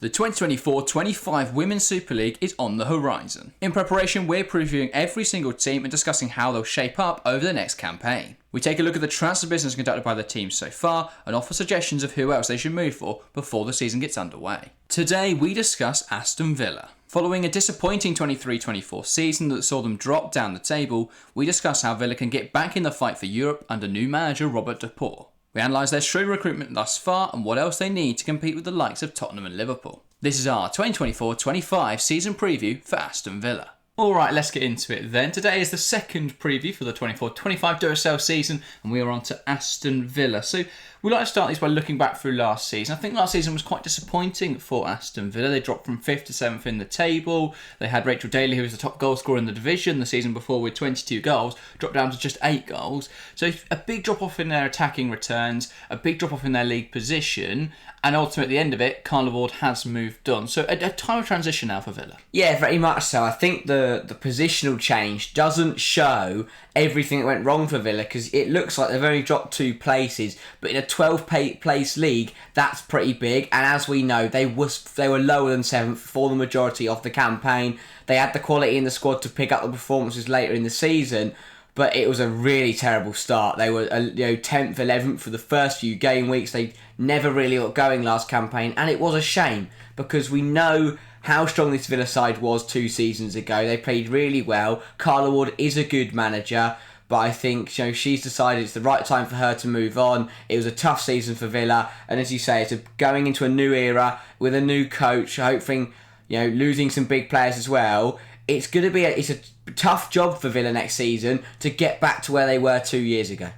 The 2024-25 Women's Super League is on the horizon. In preparation, we're previewing every single team and discussing how they'll shape up over the next campaign. We take a look at the transfer business conducted by the teams so far and offer suggestions of who else they should move for before the season gets underway. Today, we discuss Aston Villa. Following a disappointing 23-24 season that saw them drop down the table, we discuss how Villa can get back in the fight for Europe under new manager Robert de Boer. We analyse their shrewd recruitment thus far and what else they need to compete with the likes of Tottenham and Liverpool. This is our 2024-25 season preview for Aston Villa. Alright, let's get into it then. Today is the second preview for the 24-25 Duracell season and we are on to Aston Villa. So we'd like to start these by looking back through last season. I think last season was quite disappointing for Aston Villa. They dropped from 5th to 7th in the table. They had Rachel Daly, who was the top goal scorer in the division the season before with 22 goals, dropped down to just 8 goals. So a big drop off in their attacking returns, a big drop off in their league position, and ultimately at the end of it, Carla Ward has moved on. So a time of transition now for Villa. Yeah, very much so. I think the positional change doesn't show everything that went wrong for Villa because it looks like they've only dropped 2 places, but in a 12th place league, that's pretty big. And as we know, they were lower than 7th for the majority of the campaign. They had the quality in the squad to pick up the performances later in the season, but it was a really terrible start. They were 10th, 11th for the first few game weeks. They never really got going last campaign, and it was a shame because we know how strong this Villa side was 2 seasons ago. They played really well. Carla Ward is a good manager, but I think she's decided it's the right time for her to move on. It was a tough season for Villa, and as you say, it's going into a new era with a new coach, hoping losing some big players as well. It's a tough job for Villa next season to get back to where they were 2 years ago.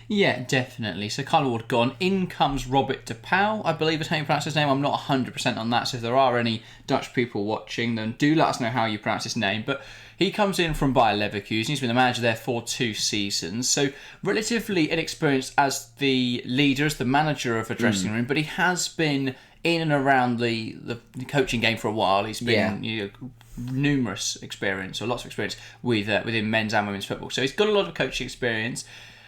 Yeah, definitely. So Carla Ward gone. In comes Robert de Boer, I believe is how you pronounce his name. I'm not 100% on that, so if there are any Dutch people watching, then do let us know how you pronounce his name. But he comes in from Bayer Leverkusen. He's been the manager there for 2 seasons. So relatively inexperienced as the leader, as the manager of a dressing room, but he has been in and around the coaching game for a while. He's been numerous experience, or lots of experience within men's and women's football. So he's got a lot of coaching experience.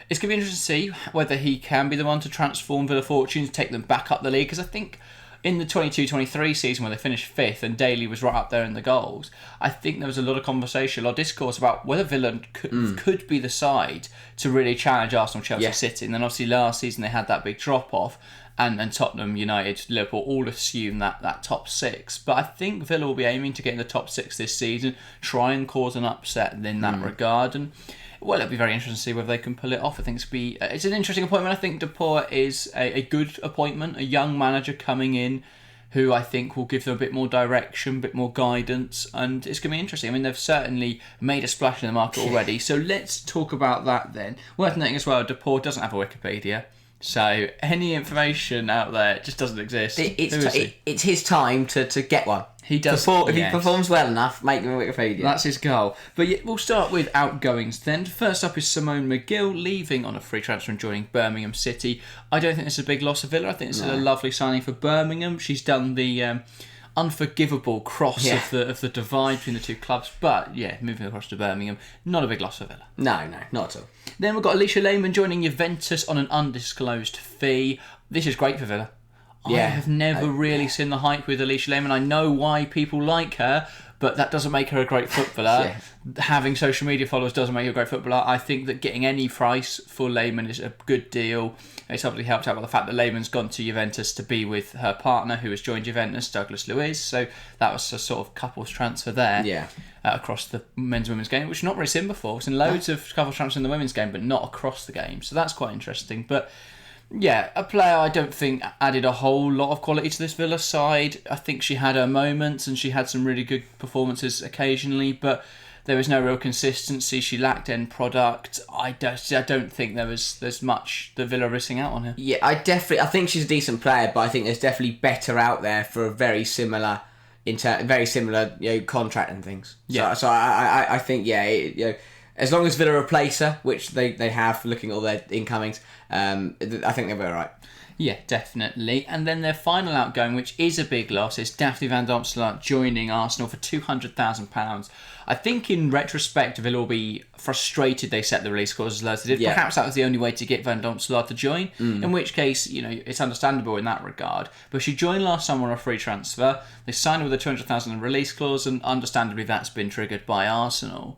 It's going to be interesting to see whether he can be the one to transform Villa fortunes, take them back up the league, because I think in the 22-23 season where they finished 5th and Daly was right up there in the goals, I think there was a lot of conversation, a lot of discourse about whether Villa could be the side to really challenge Arsenal, Chelsea, City. And then obviously last season they had that big drop-off, and Tottenham, United, Liverpool all assume that top 6. But I think Villa will be aiming to get in the top 6 this season, try and cause an upset in that regard. And well, it'll be very interesting to see whether they can pull it off. I think it's an interesting appointment. I think de Boer is a good appointment, a young manager coming in who I think will give them a bit more direction, a bit more guidance, and it's going to be interesting. I mean, they've certainly made a splash in the market already, so let's talk about that then. Worth noting as well, de Boer doesn't have a Wikipedia, so any information out there just doesn't exist. It's his time to get one. He does. If he performs well enough, make him a Wikipedia. That's his goal. But yeah, we'll start with outgoings then. First up is Simone McGill leaving on a free transfer and joining Birmingham City. I don't think this is a big loss for Villa. I think this is a lovely signing for Birmingham. She's done the unforgivable cross of the divide between the 2 clubs. But yeah, moving across to Birmingham, not a big loss for Villa. No, not at all. Then we've got Alicia Lehmann joining Juventus on an undisclosed fee. This is great for Villa. I have never really seen the hype with Alicia Lehmann. I know why people like her, but that doesn't make her a great footballer. Having social media followers doesn't make her a great footballer. I think that getting any price for Lehmann is a good deal. It's obviously helped out by the fact that Lehmann's gone to Juventus to be with her partner, who has joined Juventus, Douglas Luiz. So that was a sort of couples transfer there across the men's and women's game, which we've not really seen before. We've seen loads of couples transfer in the women's game, but not across the game. So that's quite interesting. But yeah, a player I don't think added a whole lot of quality to this Villa side. I think she had her moments and she had some really good performances occasionally, but there was no real consistency. She lacked end product. I don't think there's much that Villa are missing out on her. Yeah, I think she's a decent player, but I think there's definitely better out there for a very similar contract and things. Yeah. So I think as long as Villa replace her, which they have, looking at all their incomings, I think they'll be all right. Yeah, definitely. And then their final outgoing, which is a big loss, is Daphne Van Domselaar joining Arsenal for £200,000. I think in retrospect, Villa will be frustrated they set the release clause as low as they did. Yeah. Perhaps that was the only way to get Van Domselaar to join, in which case, it's understandable in that regard. But she joined last summer on a free transfer. They signed her with a £200,000 release clause, and understandably that's been triggered by Arsenal.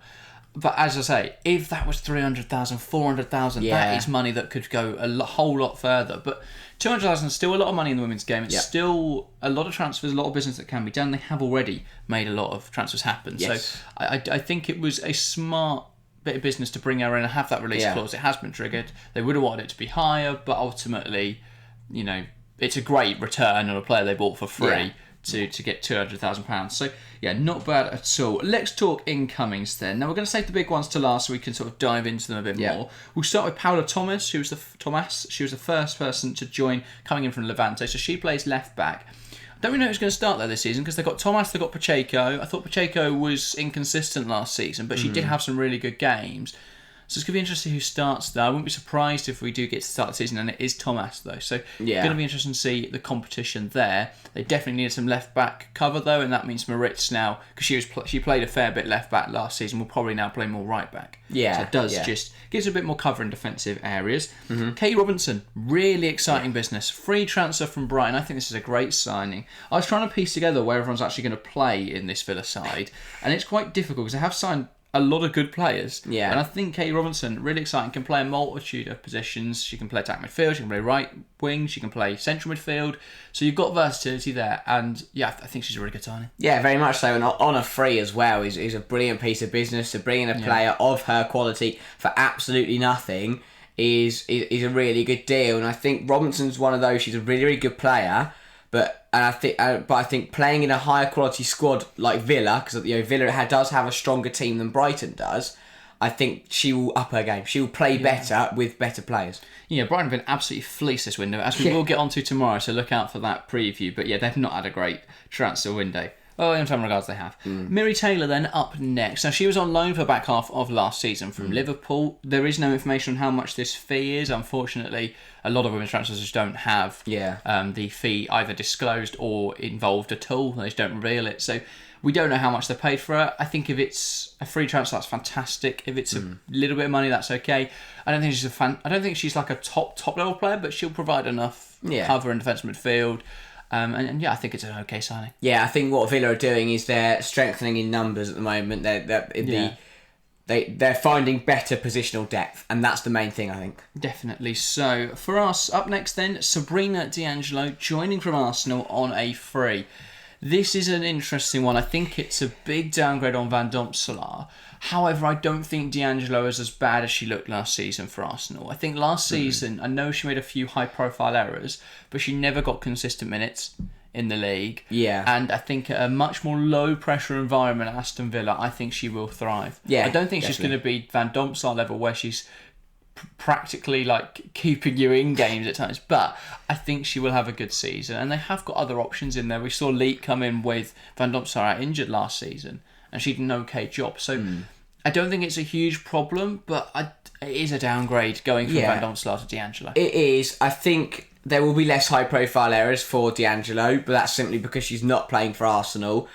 But as I say, if that was 300,000, 400,000, that is money that could go whole lot further. But 200,000 is still a lot of money in the women's game. It's still a lot of transfers, a lot of business that can be done. They have already made a lot of transfers happen. Yes. So I think it was a smart bit of business to bring her in and have that release clause. It has been triggered. They would have wanted it to be higher, but ultimately, it's a great return on a player they bought for free. To get £200,000. So, not bad at all. Let's talk incomings then. Now, we're going to save the big ones to last so we can sort of dive into them a bit more. We'll start with Paula Thomas. She was the first person to join coming in from Levante. So she plays left back. I don't really know who's going to start there this season because they've got Thomas, they've got Pacheco. I thought Pacheco was inconsistent last season, but she did have some really good games. So it's going to be interesting who starts there. I wouldn't be surprised if we do get to start the season and it is Thomas though. So it's going to be interesting to see the competition there. They definitely needed some left back cover though, and that means Maritz now, because she played a fair bit left back last season, will probably now play more right back. So it does just gives a bit more cover in defensive areas. Katie Robinson, really exciting business. Free transfer from Brighton. I think this is a great signing. I was trying to piece together where everyone's actually going to play in this Villa side, and it's quite difficult because they have signed a lot of good players. Yeah. And I think Katie Robinson, really exciting, can play a multitude of positions. She can play attack midfield, she can play right wing, she can play central midfield. So you've got versatility there. And I think she's a really good signing. Yeah, very much so. And on a free as well is a brilliant piece of business. To bring in a player of her quality for absolutely nothing is a really good deal. And I think Robinson's one of those. She's a really, really good player. But I think playing in a higher quality squad like Villa, because Villa does have a stronger team than Brighton does, I think she will up her game. She will play better with better players. Yeah, Brighton have been absolutely fleeced this window, as we will get onto tomorrow, so look out for that preview. But they've not had a great transfer window. Well, in some regards they have. Miri Taylor then up next. Now she was on loan for the back half of last season from Liverpool. There is no information on how much this fee is. Unfortunately, a lot of women's transfers just don't have the fee either disclosed or involved at all. They just don't reveal it. So we don't know how much they paid for her. I think if it's a free transfer, that's fantastic. If it's a little bit of money, that's okay. I don't think she's like a top level player, but she'll provide enough cover in defence midfield. I think it's an okay signing. Yeah, I think what Villa are doing is they're strengthening in numbers at the moment. They're finding better positional depth, and that's the main thing, I think. Definitely. So for us, up next then, Sabrina D'Angelo joining from Arsenal on a free. This is an interesting one. I think it's a big downgrade on Van Domselaar. However, I don't think D'Angelo is as bad as she looked last season for Arsenal. I think last season, I know she made a few high-profile errors, but she never got consistent minutes in the league. Yeah. And I think a much more low-pressure environment at Aston Villa, I think she will thrive. Yeah, I don't think she's going to be Van Domselaar level where she's practically like keeping you in games at times, but I think she will have a good season, and they have got other options in there. We saw Leek come in with Van Domselaar out injured last season, and she did an okay job. So I don't think it's a huge problem, but it is a downgrade going from Van Domselaar to D'Angelo. It is. I think there will be less high-profile errors for D'Angelo, but that's simply because she's not playing for Arsenal.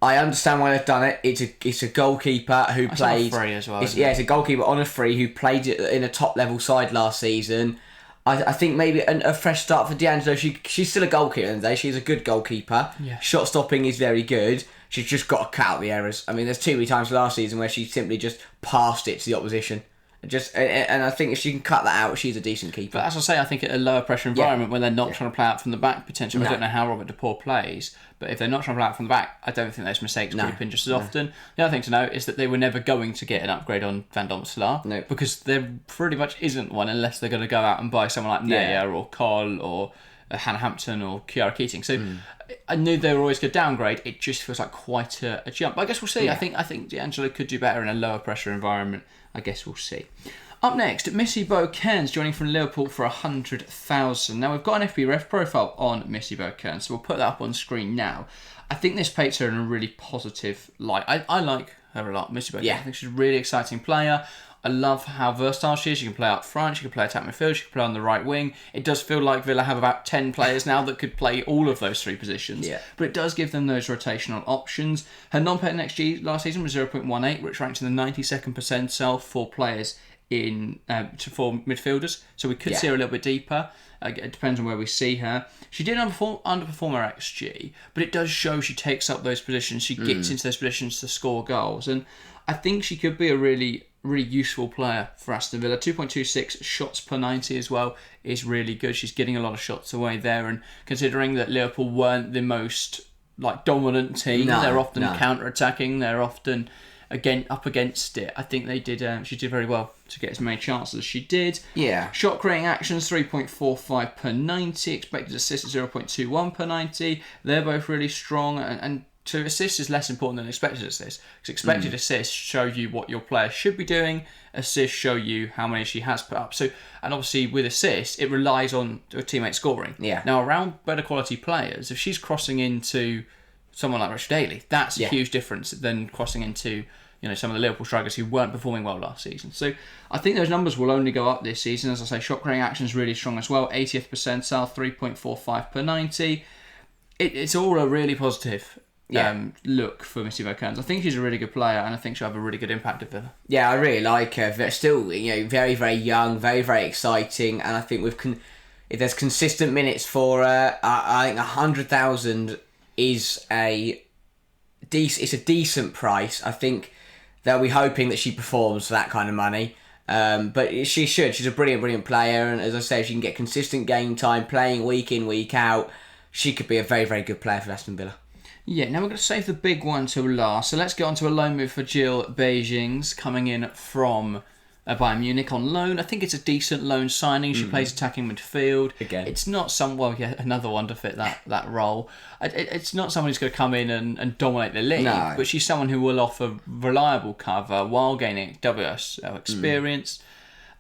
I understand why they've done it. It's a goalkeeper who played on a free as well. It's a goalkeeper on a free who played in a top level side last season. I think maybe a fresh start for D'Angelo. She's still a goalkeeper at the end of the day. She's a good goalkeeper. Yeah. Shot stopping is very good. She's just got to cut out the errors. I mean, there's too many times last season where she simply just passed it to the opposition. And I think if she can cut that out, she's a decent keeper. But as I say, I think at a lower pressure environment when they're not trying to play out from the back potentially. I don't know how Robert DePaul plays, but if they're not trying to play out from the back, I don't think those mistakes creep in just as often. The other thing to note is that they were never going to get an upgrade on Van Domselaar because there pretty much isn't one unless they're going to go out and buy someone like Naya or Cole or Hannah Hampton or Kiara Keating. So I knew they were always going to downgrade. It just feels like quite a jump. But I guess we'll see. I think D'Angelo could do better in a lower pressure environment. I guess we'll see. Up next, Missy Bo-Cairns joining from Liverpool for 100,000. Now we've got an FB Ref profile on Missy Bo-Cairns, so we'll put that up on screen now. I think this paints her in a really positive light. I like her a lot, Missy Bo-Cairns. I think she's a really exciting player. I love how versatile she is. She can play up front, she can play attack midfield, she can play on the right wing. It does feel like Villa have about 10 players now that could play all of those three positions. Yeah. But it does give them those rotational options. Her non-pen XG last season was 0.18, which ranked in the 92nd percentile for players for midfielders. So we could see her a little bit deeper. It depends on where we see her. She did underperform her XG, but it does show she takes up those positions. She gets into those positions to score goals. And I think she could be a really useful player for Aston Villa. 2.26 shots per 90 as well is really good. She's getting a lot of shots away there. And considering that Liverpool weren't the most dominant team, they're often counter-attacking. They're often up against it. I think they did. She did very well to get as many chances as she did. Yeah. Shot creating actions 3.45 per 90. Expected assists 0.21 per 90. They're both really strong. And to assist is less important than expected assists. Because expected assists show you what your player should be doing. Assists show you how many she has put up. So, and obviously with assists, it relies on a teammate scoring. Yeah. Now around better quality players, if she's crossing into someone like Rachel Daly, that's a huge difference than crossing into some of the Liverpool strikers who weren't performing well last season. So I think those numbers will only go up this season. As I say, shot creating action is really strong as well. 80th percentile, 3.45 per 90. It's all a really positive look for Missy Kearns. I think she's a really good player, and I think she'll have a really good impact at Villa. Yeah, I really like her. They're still, very, very young, very, very exciting, and I think if there's consistent minutes for her, I think 100,000 is a decent price. I think they'll be hoping that she performs for that kind of money. But she should. She's a brilliant player, and as I say, if she can get consistent game time, playing week in, week out, she could be a very, very good player for Aston Villa. Yeah, now we're going to save the big one till last. So let's get on to a loan move for Jill Beijings, coming in from Bayern Munich on loan. I think it's a decent loan signing. She plays attacking midfield. Again. It's not another one to fit that role. It's not someone who's going to come in and dominate the league, but she's someone who will offer reliable cover while gaining WSL experience.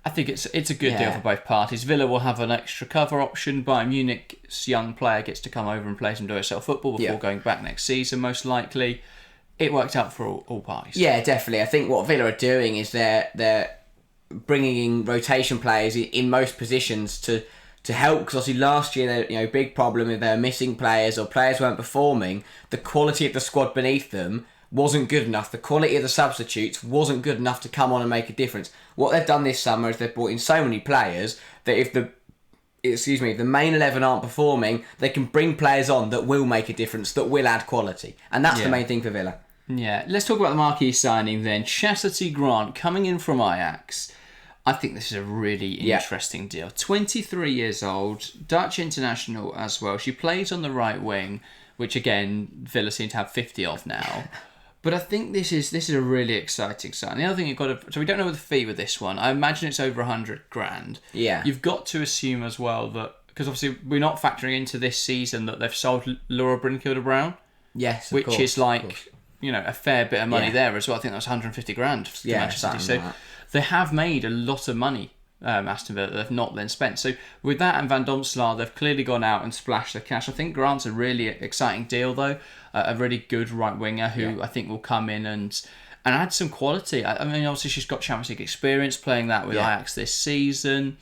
I think it's a good deal for both parties. Villa will have an extra cover option. Bayern Munich's young player gets to come over and play some WSL football before going back next season, most likely. It worked out for all parties. Yeah, definitely. I think what Villa are doing is they're bringing in rotation players in most positions to help, because obviously last year, big problem if they were missing players or players weren't performing. The quality of the squad beneath them wasn't good enough. The quality of the substitutes wasn't good enough to come on and make a difference. What they've done this summer is they've brought in so many players that if the main 11 aren't performing, they can bring players on that will make a difference, that will add quality. And that's the main thing for Villa. Yeah, let's talk about the marquee signing then. Chasity Grant coming in from Ajax. I think this is a really interesting deal. 23 years old, Dutch international as well. She plays on the right wing, which again, Villa seem to have 50 of now. But I think this is a really exciting sign. The other thing you've got to... So we don't know the fee with this one. I imagine it's over 100 grand. Yeah. You've got to assume as well that... Because obviously we're not factoring into this season that they've sold Laura Brinkilde-Brown. Yes, of course, is like, a fair bit of money there as well. I think that's 150 grand to Manchester City. So they have made a lot of money, Aston Villa, that they've not then spent. So with that and Van Domslaar, they've clearly gone out and splashed the cash. I think Grant's a really exciting deal, though. A really good right winger who I think will come in and add some quality. I mean, obviously she's got Champions League experience playing that with Ajax this season.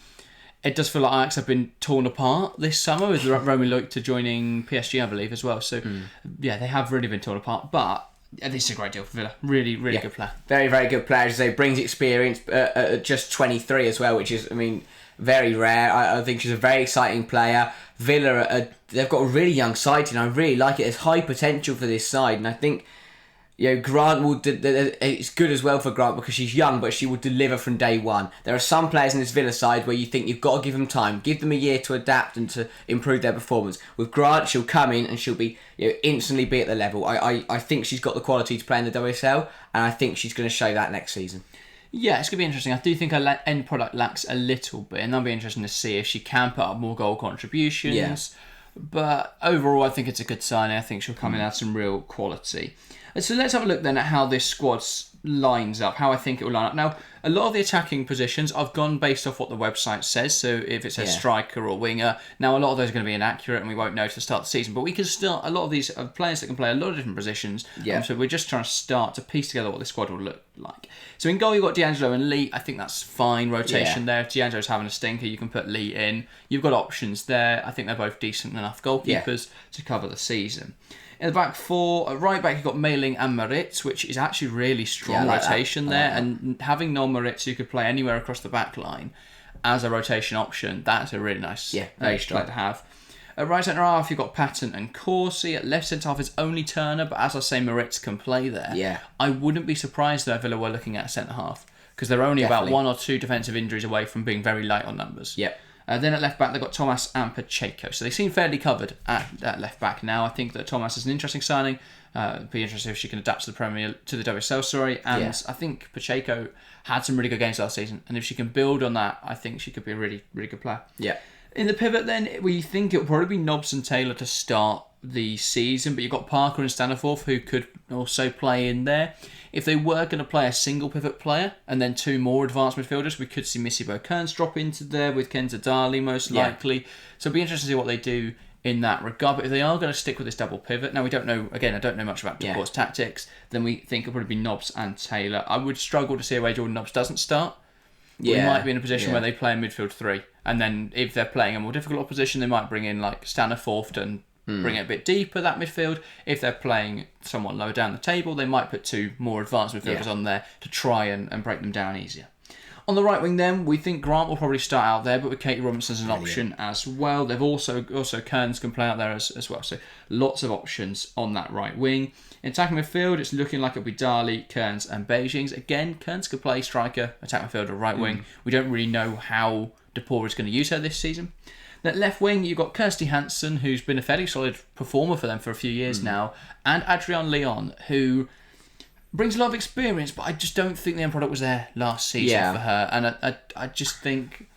It does feel like Ajax have been torn apart this summer with Romy Leukter joining PSG, I believe, as well. So, they have really been torn apart. But this is a great deal for Villa. Really good player. Very, very good player. As I say, brings experience at just 23 as well, which is, very rare. I think she's a very exciting player. Villa, they've got a really young side, and I really like it. There's high potential for this side, and I think Grant will. It's good as well for Grant because she's young, but she will deliver from day one. There are some players in this Villa side where you think you've got to give them time, give them a year to adapt and to improve their performance. With Grant, she'll come in and she'll be instantly be at the level. I think she's got the quality to play in the WSL, and I think she's going to show that next season. Yeah, it's going to be interesting. I do think her end product lacks a little bit, and that'll be interesting to see if she can put up more goal contributions. Yeah. But overall, I think it's a good signing. I think she'll come in and add some real quality. So let's have a look then at how this squad's lines up, how I think it will line up. Now, a lot of the attacking positions, I've gone based off what the website says. So if it says striker or winger, now a lot of those are going to be inaccurate and we won't know to start the season. But we can still, a lot of these are players that can play a lot of different positions. So we're just trying to start to piece together what this squad will look like. So in goal, you've got D'Angelo and Lee. I think that's fine rotation there. If D'Angelo's having a stinker, you can put Lee in. You've got options there. I think they're both decent enough goalkeepers to cover the season. In the back four, at right back, you've got Mailing and Maritz, which is actually really strong rotation there. And having non-Maritz who could play anywhere across the back line as a rotation option, that's a really nice very strong to have. At right centre half, you've got Patton and Corsi. At left centre half, it's only Turner, but as I say, Maritz can play there. I wouldn't be surprised though if Villa were looking at a centre half, because they're only about 1 or 2 defensive injuries away from being very light on numbers. Then at left back, they've got Thomas and Pacheco. So they seem fairly covered at left back now. I think that Thomas is an interesting signing. It'd be interesting if she can adapt to the WSL story. And I think Pacheco had some really good games last season. And if she can build on that, I think she could be a really, really good player. In the pivot then, we think it'll probably be Nobbs and Taylor to start the season, but you've got Parker and Staniforth who could also play in there. If they were going to play a single pivot player and then 2 more advanced midfielders, we could see Missy Kearns drop into there with Kenza Darley most likely. So it'll be interesting to see what they do in that regard. But if they are going to stick with this double pivot, now we don't know, again, I don't know much about Deport's tactics, then we think it'll probably be Nobbs and Taylor. I would struggle to see a way Jordan Nobbs doesn't start. We might be in a position where they play a midfield 3. And then if they're playing a more difficult opposition, they might bring in like Staniforth and bring it a bit deeper, that midfield. If they're playing somewhat lower down the table, they might put 2 more advanced midfielders on there to try and break them down easier. On the right wing then, we think Grant will probably start out there, but with Katie Robinson as an option as well. They've also Kearns can play out there as well. So lots of options on that right wing. In attacking midfield, it's looking like it'll be Darley, Kearns and Beijings. Again, Kearns could play striker, attack midfield or right wing. We don't really know how DePaul is going to use her this season. That left wing, you've got Kirsty Hansen, who's been a fairly solid performer for them for a few years now, and Adrienne Leon, who brings a lot of experience, but I just don't think the end product was there last season for her. And I just think...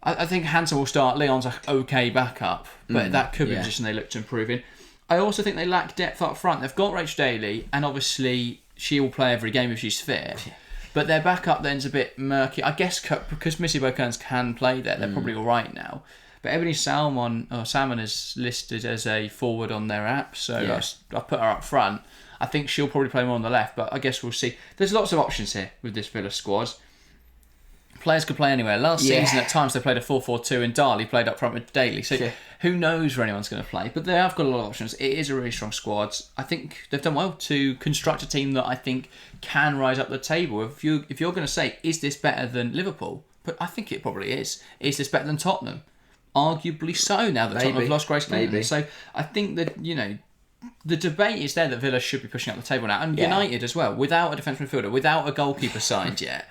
I think Hansen will start. Leon's an okay backup, but that could be a position they look to improve in. I also think they lack depth up front. They've got Rachel Daly, and obviously she will play every game if she's fit. But their backup then's a bit murky. I guess because Missy Kearns can play there, they're probably all right now. But Ebony Salmon is listed as a forward on their app, so I put her up front. I think she'll probably play more on the left, but I guess we'll see. There's lots of options here with this Villa squad. Players could play anywhere. Last season, at times, they played a 4-4-2 and Darley played up front with Daly. So who knows where anyone's going to play. But they have got a lot of options. It is a really strong squad. I think they've done well to construct a team that I think can rise up the table. If you're going to say, is this better than Liverpool? But I think it probably is. Is this better than Tottenham? Arguably so, now that Tottenham have lost Grace Clinton. So I think that, the debate is there that Villa should be pushing up the table now. And United as well, without a defence midfielder, without a goalkeeper signed yet,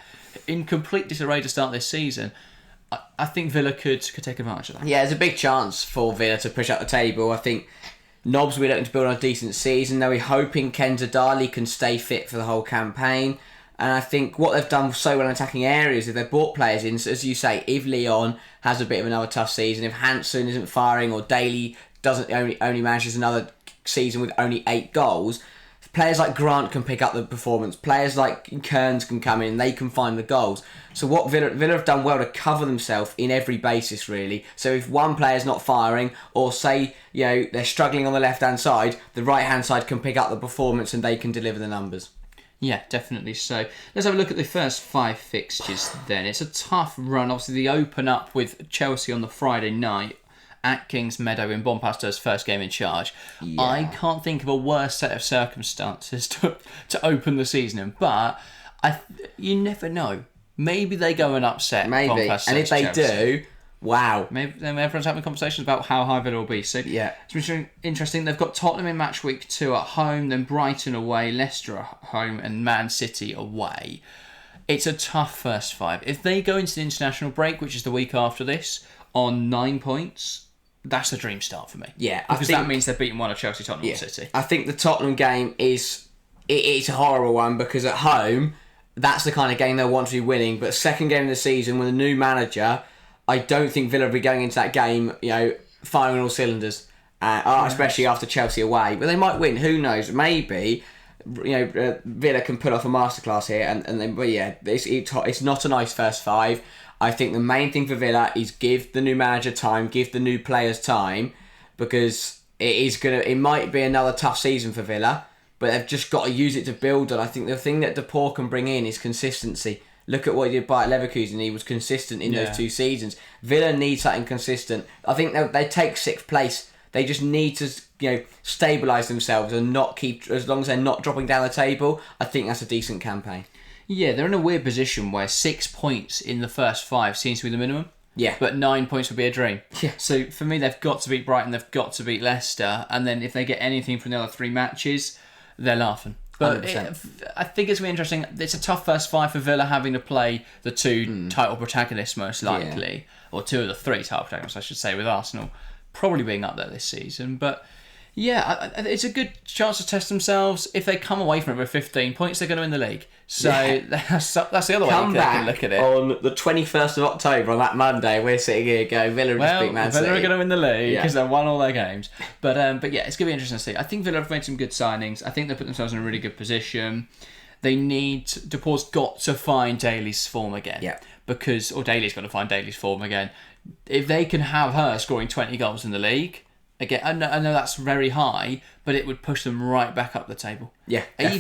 in complete disarray to start this season, I think Villa could take advantage of that. Yeah, there's a big chance for Villa to push up the table. I think Nobbs will be looking to build on a decent season. They'll be hoping Kenza Darley can stay fit for the whole campaign. And I think what they've done so well in attacking areas is they've brought players in. So as you say, if Leon has a bit of another tough season, if Hansen isn't firing or Daly only manages another season with only 8 goals, players like Grant can pick up the performance. Players like Kearns can come in and they can find the goals. So what Villa have done well to cover themselves in every basis, really. So if one player's not firing, or say they're struggling on the left-hand side, the right-hand side can pick up the performance and they can deliver the numbers. Yeah, definitely so. Let's have a look at the first 5 fixtures then. It's a tough run. Obviously, they open up with Chelsea on the Friday night at Kings Meadow in Bonpaster's first game in charge. Yeah. I can't think of a worse set of circumstances to open the season in, but you never know. Maybe they go and upset Bonpaster. And if they do, wow. Maybe everyone's having conversations about how high Villa will be. So it's interesting. They've got Tottenham in match week 2 at home, then Brighton away, Leicester at home, and Man City away. It's a tough first 5. If they go into the international break, which is the week after this, on 9 points, that's a dream start for me. Yeah, because that means they've beaten one of Chelsea, Tottenham, and City. I think the Tottenham game it's a horrible one because at home, that's the kind of game they'll want to be winning. But second game of the season with a new manager, I don't think Villa will be going into that game, firing all cylinders, especially after Chelsea away. But they might win. Who knows? Maybe Villa can pull off a masterclass here, and then, but yeah, it's not a nice first five. I think the main thing for Villa is give the new manager time, give the new players time, because it might be another tough season for Villa, but they've just got to use it to build on. I think the thing that De Boer can bring in is consistency. Look at what he did by Leverkusen. He was consistent in those 2 seasons. Villa needs something consistent. I think they take 6th place. They just need to, stabilise themselves and not keep, as long as they're not dropping down the table. I think that's a decent campaign. Yeah, they're in a weird position where 6 points in the first 5 seems to be the minimum. Yeah. But 9 points would be a dream. Yeah. So for me, they've got to beat Brighton, they've got to beat Leicester, and then if they get anything from the other 3 matches, they're laughing. But I think it's going to be interesting. It's a tough first 5 for Villa, having to play the 2 title protagonists most likely, or 2 of the 3 title protagonists, I should say, with Arsenal probably being up there this season. But yeah, it's a good chance to test themselves. If they come away from it with 15 points, they're going to win the league. So that's the other way you can look at it. On the 21st of October, on that Monday, we're sitting here going, Villa just beat Man City. Villa are going to win the league because they've won all their games. But yeah, it's going to be interesting to see. I think Villa have made some good signings. I think they've put themselves in a really good position. They need... De Boer's got to find Daly's form again. Yeah. Or Daly's got to find Daly's form again. If they can have her scoring 20 goals in the league... Again, I know that's very high, but it would push them right back up the table. Yeah, definitely.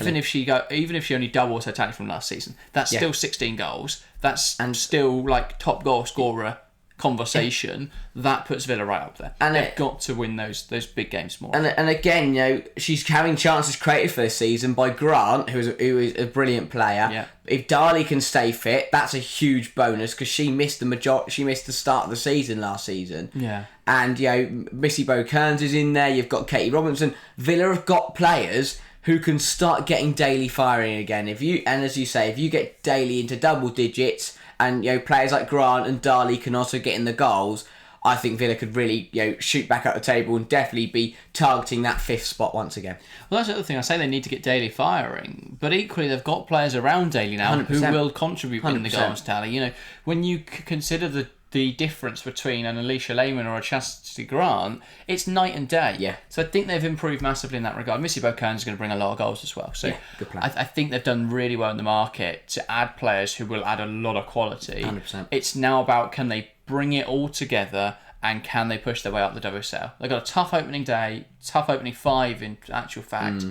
Even if she only doubles her tally from last season, that's still 16 goals. That's still like top goal scorer conversation. That puts Villa right up there. And they've got to win those big games more. And again, she's having chances created for this season by Grant, who is a brilliant player. Yeah. If Darley can stay fit, that's a huge bonus because she missed the start of the season last season. Yeah. And Missy Kearns is in there. You've got Katie Robinson. Villa have got players who can start getting Daly firing again. As you say, if you get Daly into double digits, and players like Grant and Darley can also get in the goals, I think Villa could really shoot back up the table and definitely be targeting that 5th spot once again. Well, that's the other thing. I say they need to get Daly firing, but equally they've got players around Daly now 100%. Who will contribute 100%. In the goals tally. When you consider the difference between an Alicia Lehmann or a Chasity Grant, it's night and day. Yeah. So I think they've improved massively in that regard. Missy Kearns is going to bring a lot of goals as well. So good plan. I think they've done really well in the market to add players who will add a lot of quality. 100%. It's now about, can they bring it all together and can they push their way up the WSL? They've got a tough opening day, tough opening 5 in actual fact.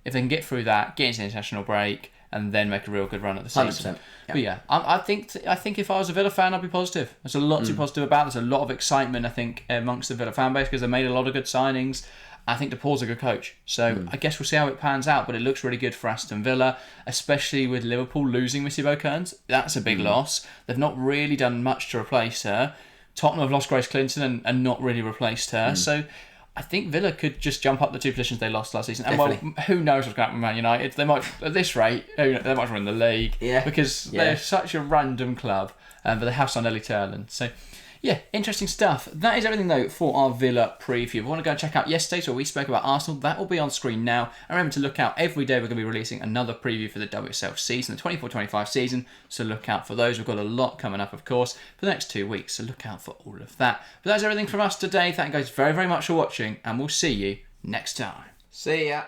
If they can get through that, get into the international break, and then make a real good run at the season. 100%. But yeah, I think if I was a Villa fan, I'd be positive. There's a lot to be positive about. There's a lot of excitement, I think, amongst the Villa fan base because they made a lot of good signings. I think De Boer's a good coach. So I guess we'll see how it pans out, but it looks really good for Aston Villa, especially with Liverpool losing Missy Kearns. That's a big loss. They've not really done much to replace her. Tottenham have lost Grace Clinton and not really replaced her. So I think Villa could just jump up the 2 positions they lost last season. And well, who knows what's going to happen with Man United? They might, at this rate, they might win the league. Yeah. Because they're such a random club. But they have signed Ellie Turland. So, yeah, interesting stuff. That is everything, though, for our Villa preview. If you want to go and check out yesterday's where we spoke about Arsenal, that will be on screen now. And remember to look out. Every day we're going to be releasing another preview for the WSL season, the 24-25 season. So look out for those. We've got a lot coming up, of course, for the next 2 weeks. So look out for all of that. But that's everything from us today. Thank you guys very, very much for watching. And we'll see you next time. See ya.